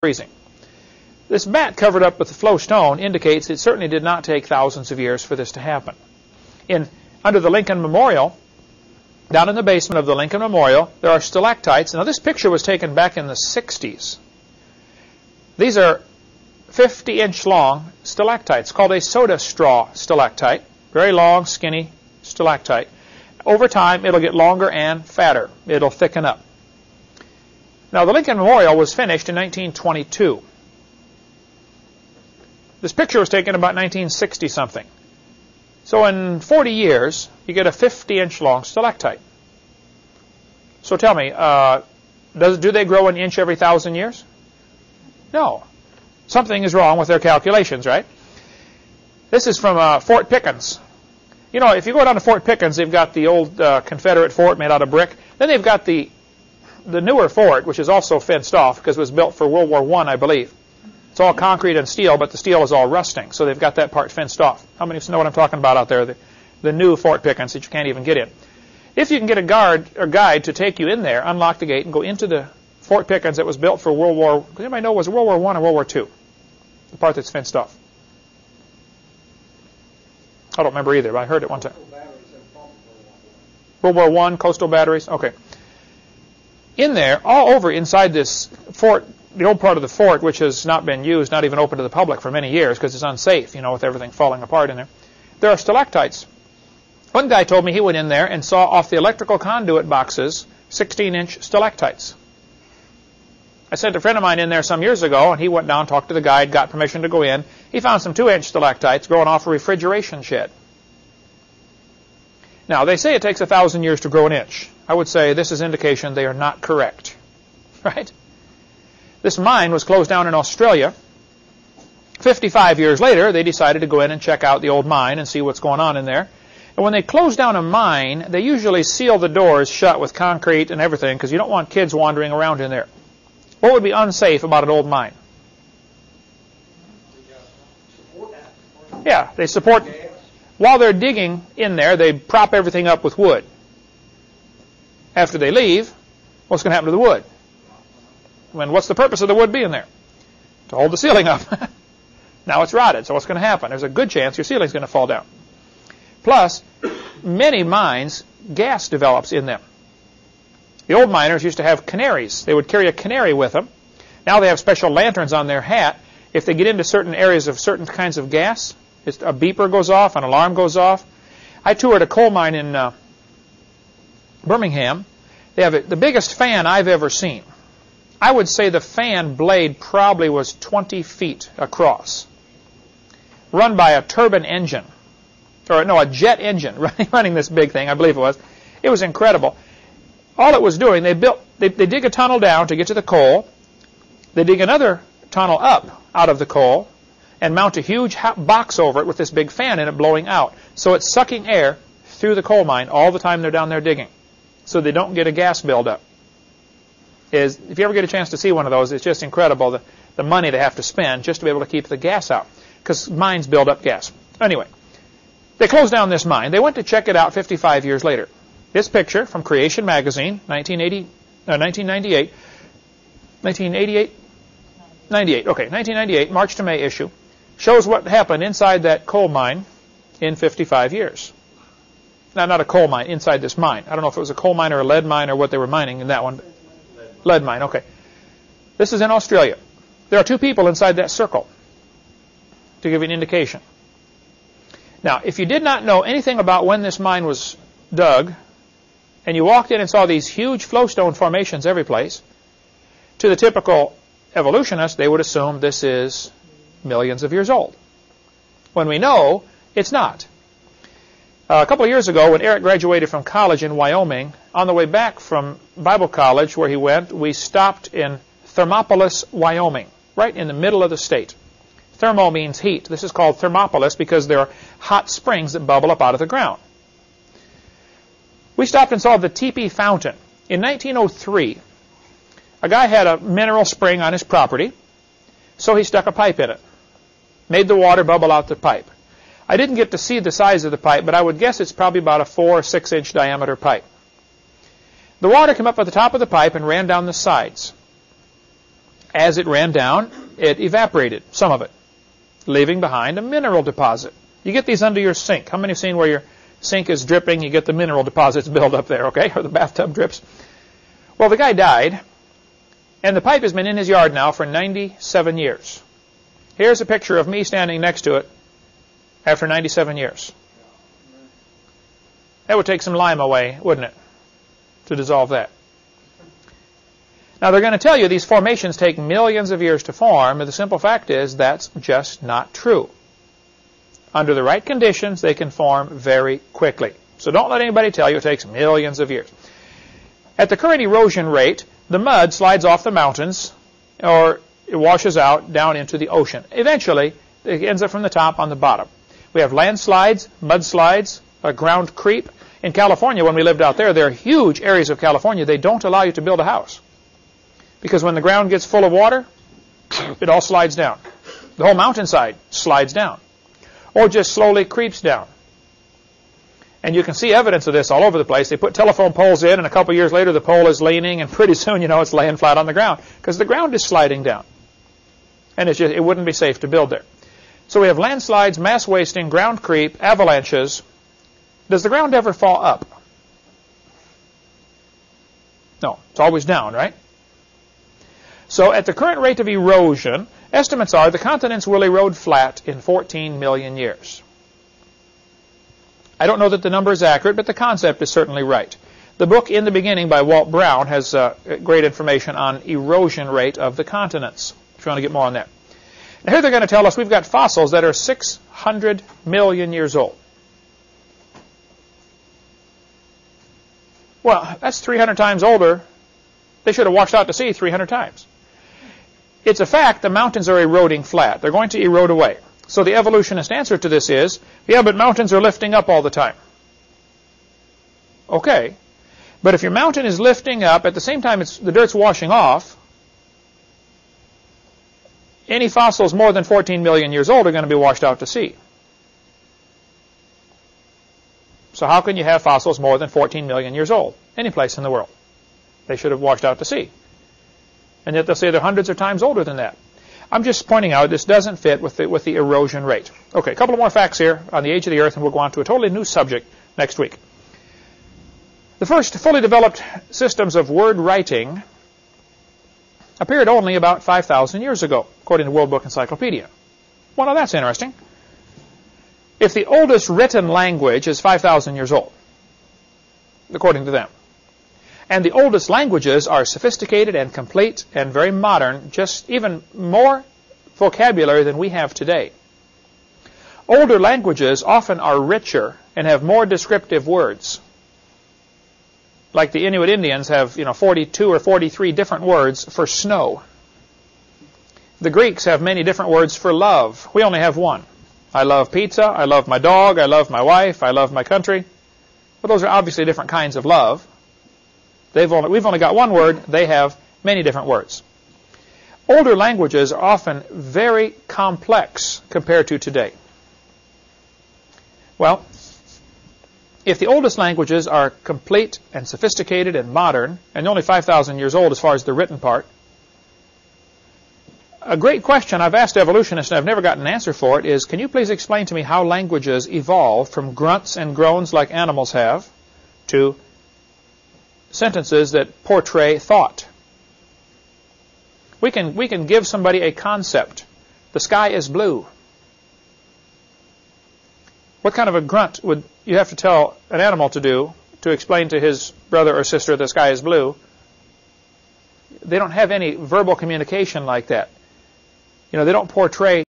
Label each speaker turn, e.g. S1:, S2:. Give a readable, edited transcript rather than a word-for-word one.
S1: freezing. This mat covered up with the flow stone indicates it certainly did not take thousands of years for this to happen. Under the Lincoln Memorial, down in the basement of the Lincoln Memorial, there are stalactites. Now, this picture was taken back in the 60s. These are 50-inch long stalactites called a soda straw stalactite. Very long, skinny stalactite. Over time, it'll get longer and fatter. It'll thicken up. Now, the Lincoln Memorial was finished in 1922. This picture was taken about 1960-something. So in 40 years, you get a 50-inch long stalactite. So tell me, do they grow an inch every 1,000 years? No. Something is wrong with their calculations, right? This is from Fort Pickens. You know, if you go down to Fort Pickens, they've got the old Confederate fort made out of brick. Then they've got the newer fort, which is also fenced off because it was built for World War I believe. It's all concrete and steel, but the steel is all rusting, so they've got that part fenced off. How many of you know what I'm talking about out there? The new Fort Pickens that you can't even get in. If you can get a guard or guide to take you in there, unlock the gate, and go into the Fort Pickens that was built for World War, does anybody know, was it World War I or World War II? The part that's fenced off. I don't remember either, but I heard it one time. World War I, coastal batteries? Okay. In there, all over inside this fort, the old part of the fort, which has not been used, not even open to the public for many years because it's unsafe, you know, with everything falling apart in there, there are stalactites. One guy told me he went in there and saw off the electrical conduit boxes 16-inch stalactites. I sent a friend of mine in there some years ago, and he went down, talked to the guide, got permission to go in. He found some 2-inch stalactites growing off a refrigeration shed. Now, they say it takes 1,000 years to grow an inch. I would say this is indication they are not correct, right? This mine was closed down in Australia. 55 years later, they decided to go in and check out the old mine and see what's going on in there. And when they close down a mine, they usually seal the doors shut with concrete and everything because you don't want kids wandering around in there. What would be unsafe about an old mine? Yeah, they support. While they're digging in there, they prop everything up with wood. After they leave, what's going to happen to the wood? What's the purpose of the wood being there? To hold the ceiling up. Now it's rotted, so what's going to happen? There's a good chance your ceiling's going to fall down. Plus, many mines, gas develops in them. The old miners used to have canaries. They would carry a canary with them. Now they have special lanterns on their hat. If they get into certain areas of certain kinds of gas, a beeper goes off, an alarm goes off. I toured a coal mine in Birmingham. They have the biggest fan I've ever seen. I would say the fan blade probably was 20 feet across, run by a turbine engine, or no, a jet engine running this big thing, I believe it was. It was incredible. All it was doing, they dig a tunnel down to get to the coal. They dig another tunnel up out of the coal and mount a huge box over it with this big fan in it blowing out. So it's sucking air through the coal mine all the time they're down there digging, so they don't get a gas buildup. If you ever get a chance to see one of those, it's just incredible, the money they have to spend just to be able to keep the gas out, because mines build up gas. Anyway, they closed down this mine. They went to check it out 55 years later. This picture from Creation Magazine, 1998, 1998, March to May issue, shows what happened inside that coal mine in 55 years. Now, not a coal mine, inside this mine. I don't know if it was a coal mine or a lead mine or what they were mining in that one. Lead mine, okay. This is in Australia. There are 2 people inside that circle, to give you an indication. Now, if you did not know anything about when this mine was dug, and you walked in and saw these huge flowstone formations every place, to the typical evolutionist, they would assume this is millions of years old, when we know it's not. A couple of years ago, when Eric graduated from college in Wyoming, on the way back from Bible college where he went, we stopped in Thermopolis, Wyoming, right in the middle of the state. Thermo means heat. This is called Thermopolis because there are hot springs that bubble up out of the ground. We stopped and saw the Teepee Fountain. In 1903, a guy had a mineral spring on his property, so he stuck a pipe in it, made the water bubble out the pipe. I didn't get to see the size of the pipe, but I would guess it's probably about a 4 or 6 inch diameter pipe. The water came up at the top of the pipe and ran down the sides. As it ran down, it evaporated, some of it, leaving behind a mineral deposit. You get these under your sink. How many have seen where your sink is dripping, you get the mineral deposits build up there, okay? Or the bathtub drips. Well, the guy died, and the pipe has been in his yard now for 97 years. Here's a picture of me standing next to it after 97 years. That would take some lime away, wouldn't it, to dissolve that? Now, they're going to tell you these formations take millions of years to form, but the simple fact is that's just not true. Under the right conditions, they can form very quickly. So don't let anybody tell you it takes millions of years. At the current erosion rate, the mud slides off the mountains, or it washes out down into the ocean. Eventually, it ends up from the top on the bottom. We have landslides, mudslides, ground creep. In California, when we lived out there, there are huge areas of California. They don't allow you to build a house. Because when the ground gets full of water, it all slides down. The whole mountainside slides down. Or just slowly creeps down. And you can see evidence of this all over the place. They put telephone poles in, and a couple years later the pole is leaning, and pretty soon, you know, it's laying flat on the ground. Because the ground is sliding down. And it's just, it wouldn't be safe to build there. So we have landslides, mass wasting, ground creep, avalanches. Does the ground ever fall up? No, it's always down, right? So at the current rate of erosion, estimates are the continents will erode flat in 14 million years. I don't know that the number is accurate, but the concept is certainly right. The book In the Beginning by Walt Brown has great information on erosion rate of the continents, if you want to get more on that. Now here they're going to tell us we've got fossils that are 600 million years old. Well, that's 300 times older. They should have washed out to sea 300 times. It's a fact the mountains are eroding flat. They're going to erode away. So the evolutionist answer to this is, yeah, but mountains are lifting up all the time. Okay. But if your mountain is lifting up, at the same time the dirt's washing off, any fossils more than 14 million years old are going to be washed out to sea. So how can you have fossils more than 14 million years old? Any place in the world. They should have washed out to sea. And yet they'll say they're hundreds of times older than that. I'm just pointing out this doesn't fit with the erosion rate. Okay, a couple of more facts here on the age of the Earth, and we'll go on to a totally new subject next week. The first fully developed systems of word writing appeared only about 5,000 years ago, according to World Book Encyclopedia. Well, now that's interesting. If the oldest written language is 5,000 years old, according to them, and the oldest languages are sophisticated and complete and very modern, just even more vocabulary than we have today. Older languages often are richer and have more descriptive words. Like the Inuit Indians have, 42 or 43 different words for snow. The Greeks have many different words for love. We only have one. I love pizza, I love my dog, I love my wife, I love my country. Well, those are obviously different kinds of love. We've only got one word. They have many different words. Older languages are often very complex compared to today. Well, if the oldest languages are complete and sophisticated and modern, and only 5,000 years old as far as the written part, a great question I've asked evolutionists and I've never gotten an answer for it is, can you please explain to me how languages evolved from grunts and groans like animals have to sentences that portray thought? We can give somebody a concept. The sky is blue. What kind of a grunt would you have to tell an animal to do to explain to his brother or sister the sky is blue? They don't have any verbal communication like that. They don't portray